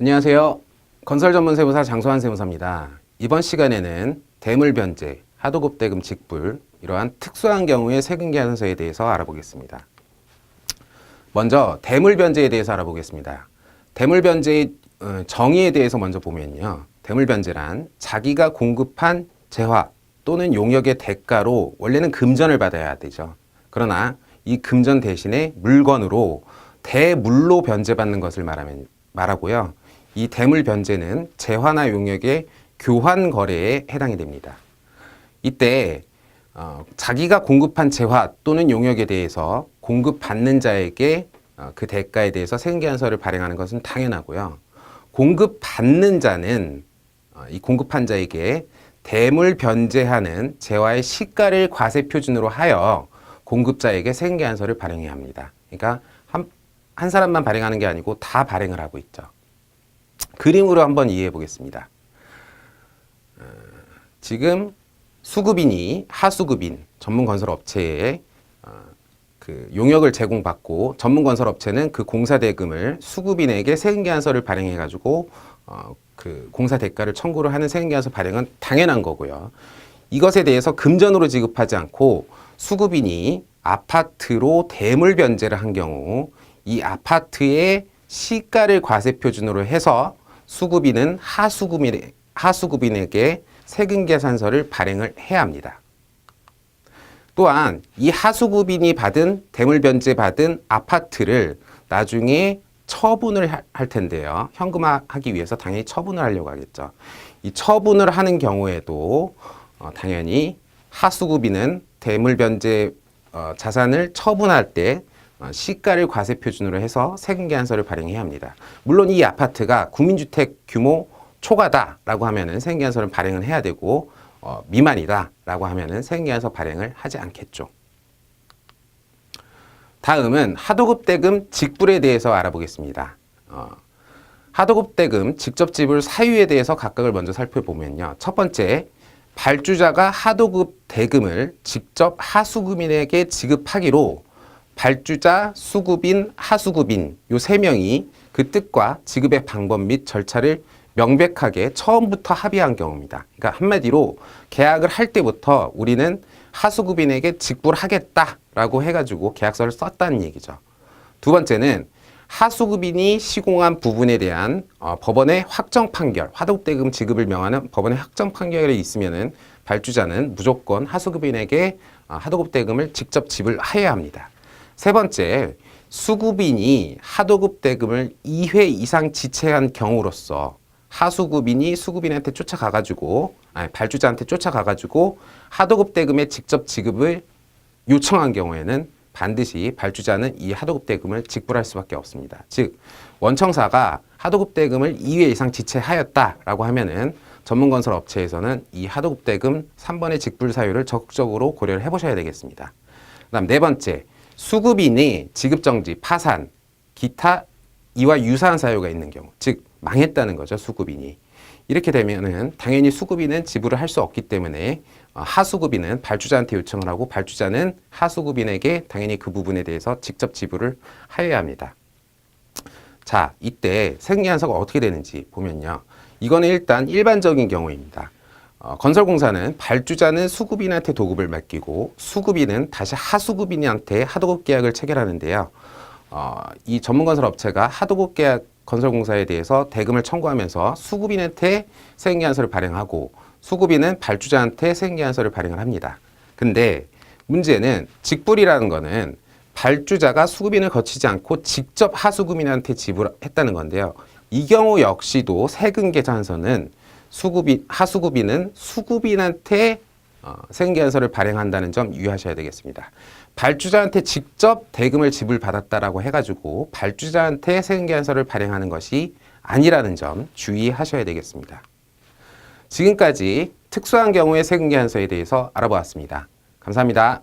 안녕하세요. 건설 전문 세무사 장소환 세무사입니다. 이번 시간에는 대물변제, 하도급대금 직불 이러한 특수한 경우의 세금계산서에 대해서 알아보겠습니다. 먼저 대물변제에 대해서 알아보겠습니다. 대물변제의 정의에 대해서 먼저 보면요. 대물변제란 자기가 공급한 재화 또는 용역의 대가로 원래는 금전을 받아야 되죠. 그러나 이 금전 대신에 물건으로 대물로 변제받는 것을 말하고요. 이 대물 변제는 재화나 용역의 교환 거래에 해당이 됩니다. 이때 자기가 공급한 재화 또는 용역에 대해서 공급받는 자에게 그 대가에 대해서 세금계산서를 발행하는 것은 당연하고요. 공급받는 자는 이 공급한 자에게 대물 변제하는 재화의 시가를 과세 표준으로 하여 공급자에게 세금계산서를 발행해야 합니다. 그러니까 한 사람만 발행하는 게 아니고 다 발행을 하고 있죠. 그림으로 한번 이해해 보겠습니다. 지금 수급인이 하수급인 전문건설업체에 그 용역을 제공받고 전문건설업체는 그 공사대금을 수급인에게 세금계산서를 발행해 가지고 그 공사 대가를 청구를 하는 세금계산서 발행은 당연한 거고요. 이것에 대해서 금전으로 지급하지 않고 수급인이 아파트로 대물 변제를 한 경우 이 아파트의 시가를 과세 표준으로 해서 수급인은 하수급인에게 세금계산서를 발행을 해야 합니다. 또한 이 하수급인이 받은 대물변제 받은 아파트를 나중에 처분을 할 텐데요. 현금화하기 위해서 당연히 처분을 하려고 하겠죠. 이 처분을 하는 경우에도 당연히 하수급인은 대물변제 자산을 처분할 때 시가를 과세 표준으로 해서 세금계산서를 발행해야 합니다. 물론 이 아파트가 국민주택 규모 초과다라고 하면은 세금계산서를 발행을 해야 되고 미만이다라고 하면은 세금계산서 발행을 하지 않겠죠. 다음은 하도급대금 직불에 대해서 알아보겠습니다. 하도급대금 직접 지불 사유에 대해서 각각을 먼저 살펴보면요. 첫 번째, 발주자가 하도급대금을 직접 하수급인에게 지급하기로 발주자, 수급인, 하수급인 요 세 명이 그 뜻과 지급의 방법 및 절차를 명백하게 처음부터 합의한 경우입니다. 그러니까 한마디로 계약을 할 때부터 우리는 하수급인에게 직불하겠다라고 해가지고 계약서를 썼다는 얘기죠. 두 번째는 하수급인이 시공한 부분에 대한 법원의 확정 판결, 하도급대금 지급을 명하는 법원의 확정 판결이 있으면은 발주자는 무조건 하수급인에게 하도급대금을 직접 지불해야 합니다. 세 번째, 수급인이 하도급대금을 2회 이상 지체한 경우로서 하수급인이 수급인한테 발주자한테 쫓아가가지고 하도급대금의 직접 지급을 요청한 경우에는 반드시 발주자는 이 하도급대금을 직불할 수밖에 없습니다. 즉, 원청사가 하도급대금을 2회 이상 지체하였다라고 하면은 전문건설업체에서는 이 하도급대금 3번의 직불 사유를 적극적으로 고려를 해보셔야 되겠습니다. 그 다음 네 번째, 수급인이 지급정지, 파산, 기타 이와 유사한 사유가 있는 경우, 즉 망했다는 거죠, 수급인이. 이렇게 되면은 당연히 수급인은 지불을 할 수 없기 때문에 하수급인은 발주자한테 요청을 하고 발주자는 하수급인에게 당연히 그 부분에 대해서 직접 지불을 하여야 합니다. 자, 이때 세금계산서가 어떻게 되는지 보면요. 이거는 일단 일반적인 경우입니다. 건설공사는 발주자는 수급인한테 도급을 맡기고 수급인은 다시 하수급인한테 하도급 계약을 체결하는데요. 이 전문건설업체가 하도급 계약 건설공사에 대해서 대금을 청구하면서 수급인한테 세금계산서를 발행하고 수급인은 발주자한테 세금계산서를 발행을 합니다. 근데 문제는 직불이라는 거는 발주자가 수급인을 거치지 않고 직접 하수급인한테 지불했다는 건데요. 이 경우 역시도 세금계산서는 하수급인은 수급인한테 세금계산서를 발행한다는 점 유의하셔야 되겠습니다. 발주자한테 직접 대금을 지불받았다라고 해가지고 발주자한테 세금계산서를 발행하는 것이 아니라는 점 주의하셔야 되겠습니다. 지금까지 특수한 경우의 세금계산서에 대해서 알아보았습니다. 감사합니다.